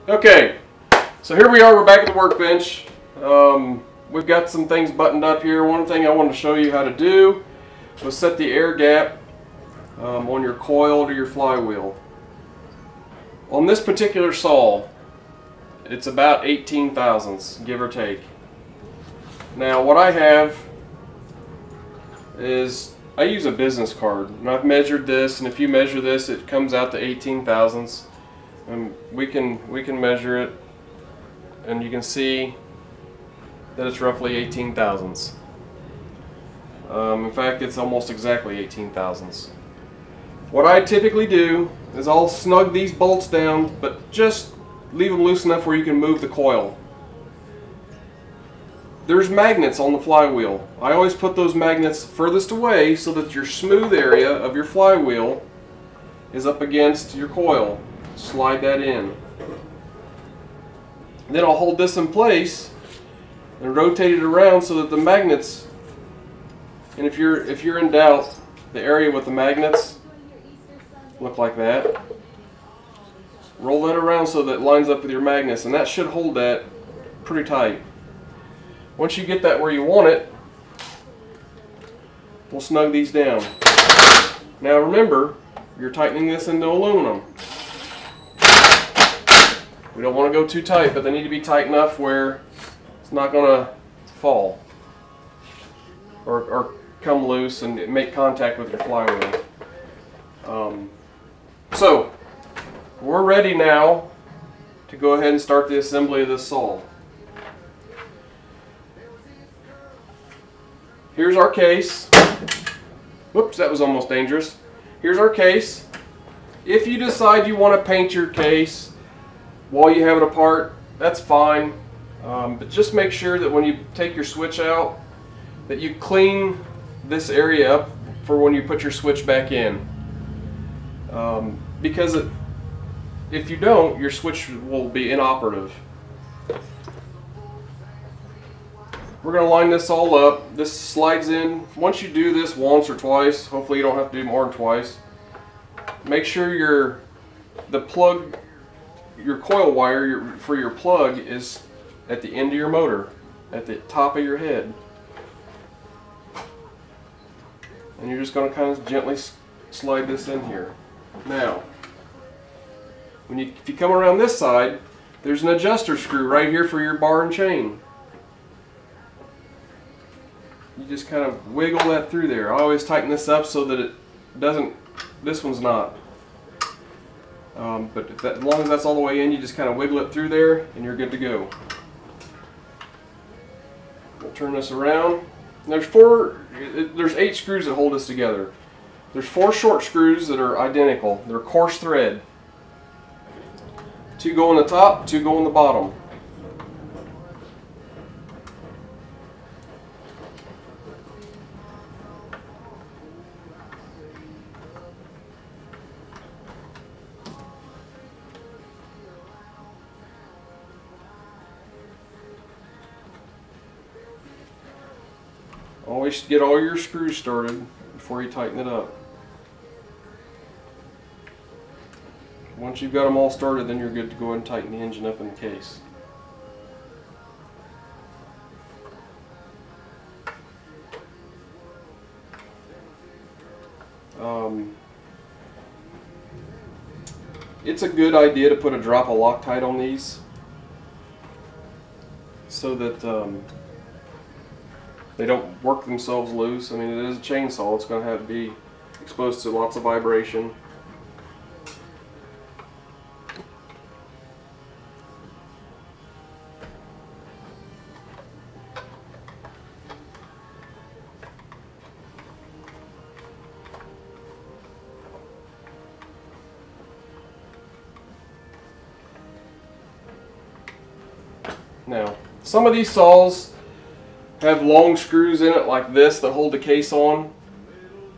Okay, so here we are, we're back at the workbench. We've got some things buttoned up here. One thing I wanted to show you how to do was set the air gap on your coil to your flywheel. On this particular saw, it's about 18 thousandths, give or take. Now what I have is, I use a business card, and I've measured this, and if you measure this, it comes out to 18 thousandths. And we can measure it, and you can see that it's roughly 18 thousandths. In fact, it's almost exactly 18 thousandths. What I typically do is I'll snug these bolts down, but just leave them loose enough where you can move the coil. There's magnets on the flywheel. I always put those magnets furthest away so that your smooth area of your flywheel is up against your coil. Slide that in. Then I'll hold this in place and rotate it around so that the magnets, and if you're in doubt, the area with the magnets look like that. Roll that around so that it lines up with your magnets, and that should hold that pretty tight. Once you get that where you want it, we'll snug these down. Now remember, you're tightening this into aluminum. We don't want to go too tight, but they need to be tight enough where it's not going to fall or come loose and make contact with your flywheel. So we're ready now to go ahead and start the assembly of this saw. Here's our case. Whoops, that was almost dangerous. Here's our case. If you decide you want to paint your case while you have it apart, that's fine. But just make sure that when you take your switch out, that you clean this area up for when you put your switch back in. Because if you don't, your switch will be inoperative. We're going to line this all up. This slides in. Once you do this once or twice, hopefully you don't have to do more than twice, make sure your coil wire for your plug is at the end of your motor, at the top of your head. And you're just going to kind of gently slide this in here. Now, if you come around this side, there's an adjuster screw right here for your bar and chain. You just kind of wiggle that through there. I always tighten this up so that it doesn't, this one's not. But as long as that's all the way in, you just kind of wiggle it through there and you're good to go. We'll turn this around. There's 8 screws that hold this together. There's 4 short screws that are identical. They're coarse thread. 2 go on the top, 2 go on the bottom. Always get all your screws started before you tighten it up. Once you've got them all started, then you're good to go ahead and tighten the engine up in the case. It's a good idea to put a drop of Loctite on these so that they don't work themselves loose. I mean, it is a chainsaw. It's going to have to be exposed to lots of vibration. Now, some of these saws have long screws in it like this that hold the case on.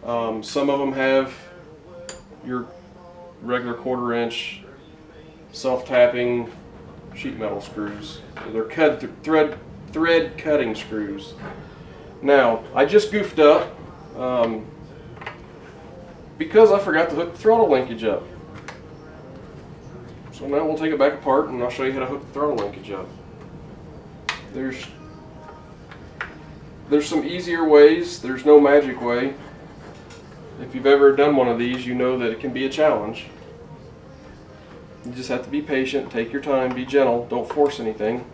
Some of them have your regular 1/4 inch self-tapping sheet metal screws. They're thread cutting screws. Now, I just goofed up because I forgot to hook the throttle linkage up. So So now we'll take it back apart and I'll show you how to hook the throttle linkage up. There's some easier ways. There's no magic way. If you've ever done one of these, you know that it can be a challenge. You just have to be patient, take your time, be gentle, don't force anything.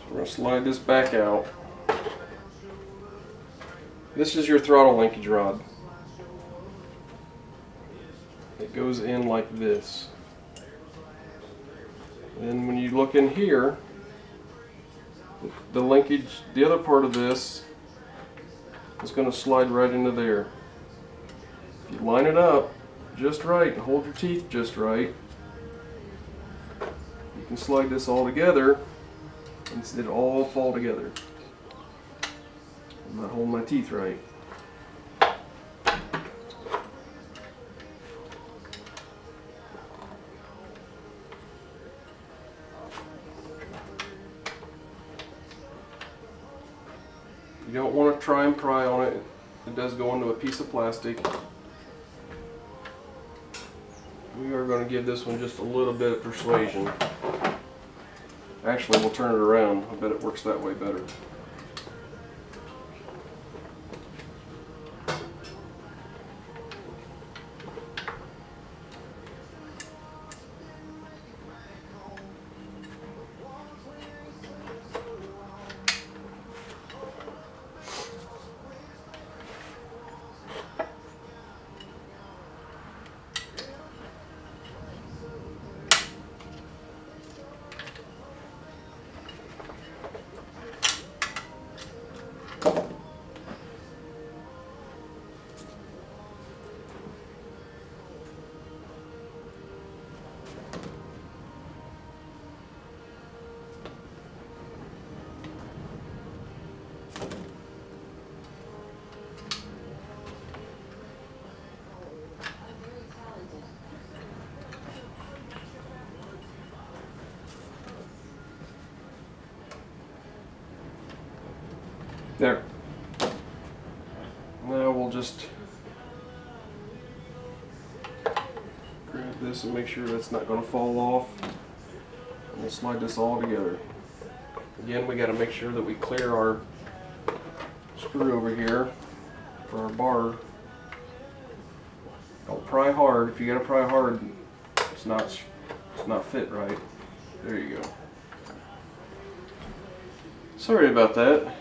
We're going to slide this back out. This is your throttle linkage rod. It goes in like this. Then when you look in here, the linkage, the other part of this is going to slide right into there. If you line it up just right and hold your teeth just right, you can slide this all together and it'll all fall together. I'm not holding my teeth right. You don't want to try and pry on it. It does go into a piece of plastic. We are going to give this one just a little bit of persuasion. Actually, we'll turn it around. I bet it works that way better. There. Now we'll just grab this and make sure that's not going to fall off. And we'll slide this all together. Again, we got to make sure that we clear our screw over here for our bar. Don't pry hard. If you got to pry hard, it's not fit right. There you go. Sorry about that.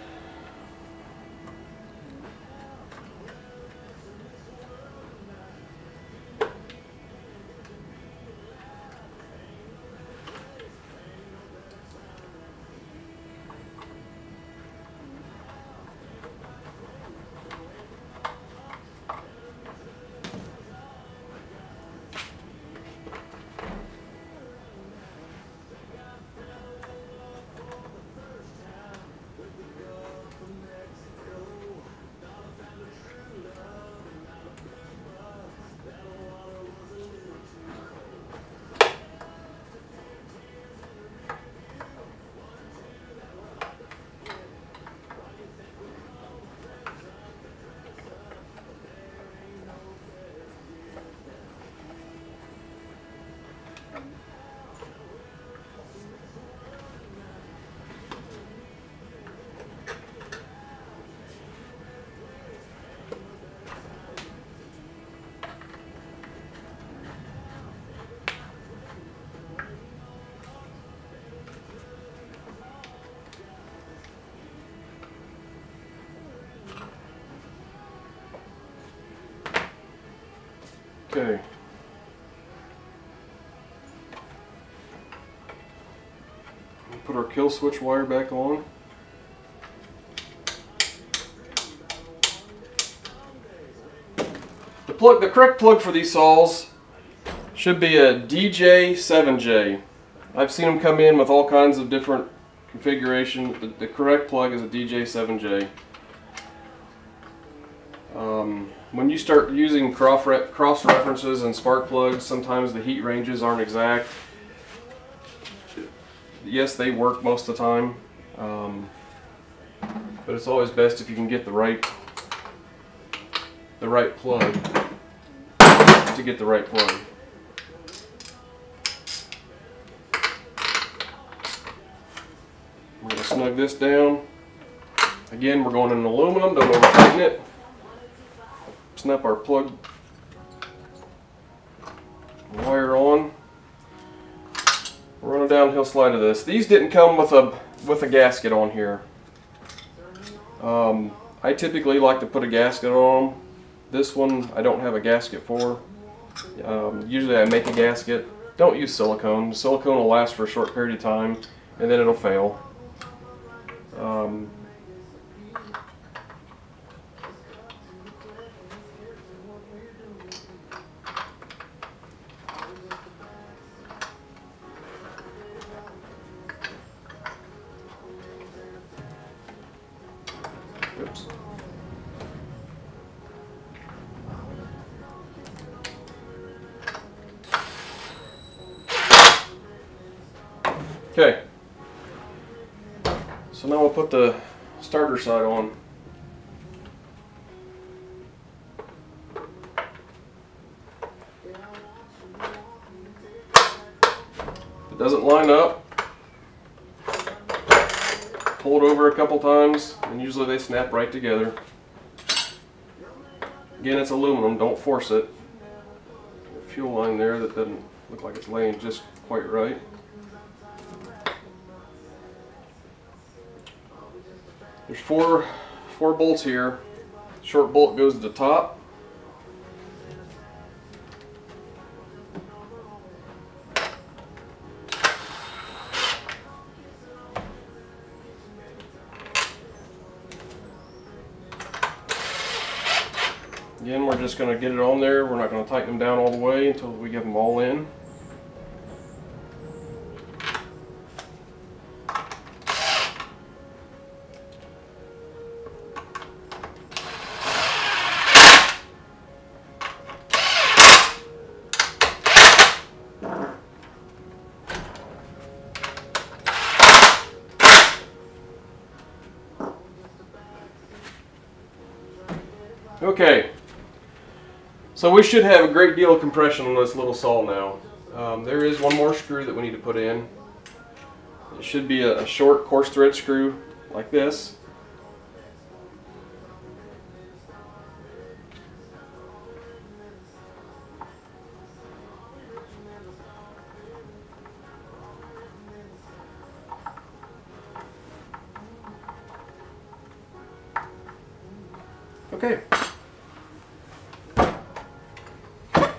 Okay. We'll put our kill switch wire back on. The correct plug for these saws should be a DJ7J. I've seen them come in with all kinds of different configuration. The correct plug is a DJ7J. When you start using cross references and spark plugs, sometimes the heat ranges aren't exact. Yes, they work most of the time, but it's always best if you can get the right plug to get the right plug. We're going to snug this down. Again, we're going in aluminum, don't over tighten it. Snap our plug wire on. We're on a downhill slide of this. These didn't come with a gasket on here. I typically like to put a gasket on them. This one I don't have a gasket for. Usually I make a gasket. Don't use silicone. Silicone will last for a short period of time and then it'll fail. Oops. Okay, so now we'll put the starter side on. If it doesn't line up, pull it over a couple times and usually they snap right together. Again, it's aluminum, don't force it. Fuel line there that doesn't look like it's laying just quite right. There's four bolts here. Short bolt goes to the top. Again, we're just going to get it on there. We're not going to tighten them down all the way until we get them all in. Okay, so we should have a great deal of compression on this little saw now. There is one more screw that we need to put in. It should be a short coarse thread screw like this. Okay.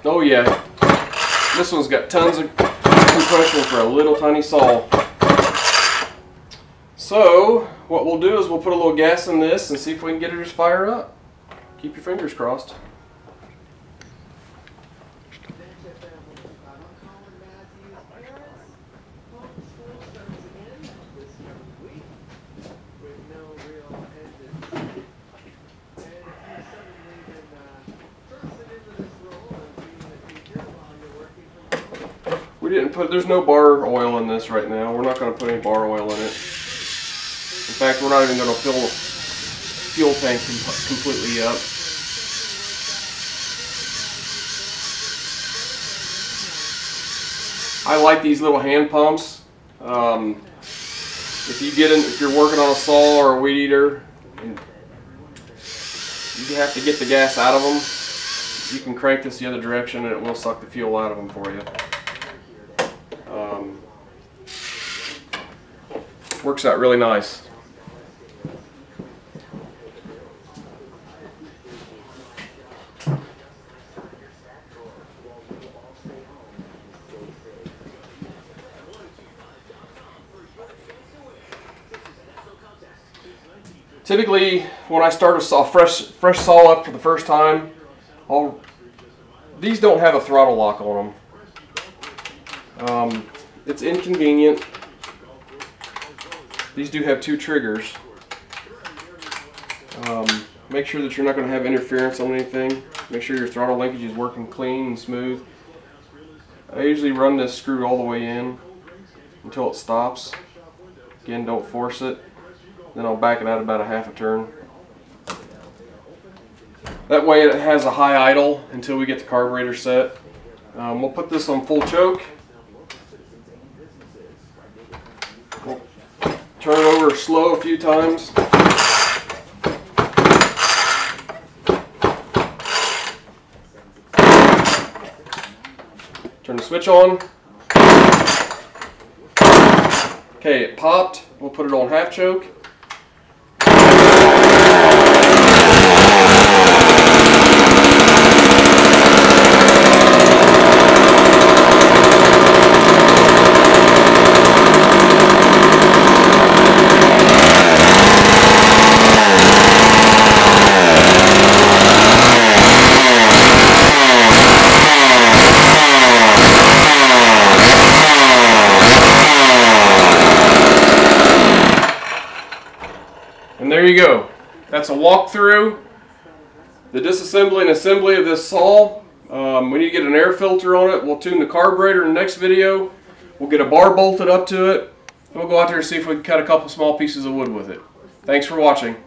Oh yeah, this one's got tons of compression for a little tiny saw. So what we'll do is we'll put a little gas in this and see if we can get it to fire up. Keep your fingers crossed. We didn't put, there's no bar oil in this right now. We're not going to put any bar oil in it. In fact, we're not even going to fill the fuel tank completely up. I like these little hand pumps. If you're working on a saw or a weed eater, and you have to get the gas out of them, you can crank this the other direction and it will suck the fuel out of them for you. Works out really nice. Typically, when I start a fresh saw up for the first time, these don't have a throttle lock on them. It's inconvenient. These do have two triggers. Make sure that you're not going to have interference on anything. Make sure your throttle linkage is working clean and smooth. I usually run this screw all the way in until it stops. Again, don't force it. Then I'll back it out about a half a turn. That way it has a high idle until we get the carburetor set. We'll put this on full choke. We'll turn it over slow a few times. Turn the switch on. Okay, it popped. We'll put it on half choke. And there you go. That's a walkthrough. The disassembly and assembly of this saw. We need to get an air filter on it. We'll tune the carburetor in the next video. We'll get a bar bolted up to it. And we'll go out there and see if we can cut a couple small pieces of wood with it. Thanks for watching.